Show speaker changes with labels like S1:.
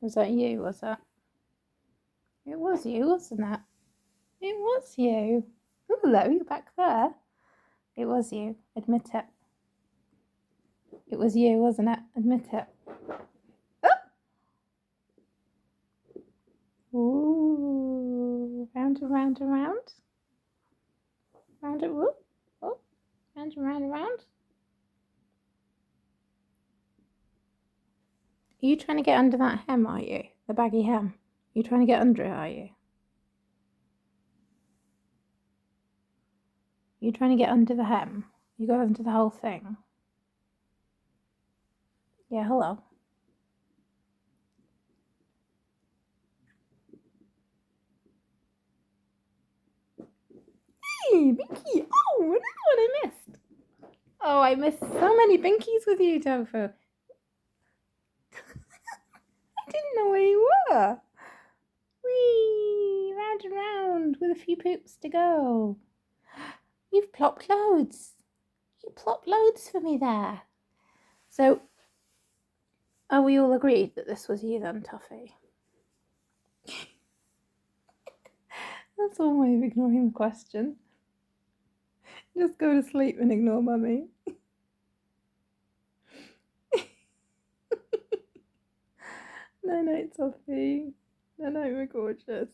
S1: Was that you, was it? It was you, wasn't it? It was you. Oh, hello, you're back there. It was you. Admit it. It was you, wasn't it? Admit it. Oh! Ooh. Round and round and round. Round and whoop. Oh. Round and round and round. Are you trying to get under that hem, are you? The baggy hem. Are you trying to get under it, are you? Are you trying to get under the hem? You go under the whole thing. Yeah, hello. Hey, Binky! Oh, another one I missed. Oh, I missed so many Binkies with you, Tofu. I didn't know where you were. Whee! Round and round with a few poops to go. You've plopped loads. You plopped loads for me there. So, are we all agreed that this was you then, Toffee? That's one way of ignoring the question. Just go to sleep and ignore Mummy. Night night, Toffee. Night night, my gorgeous.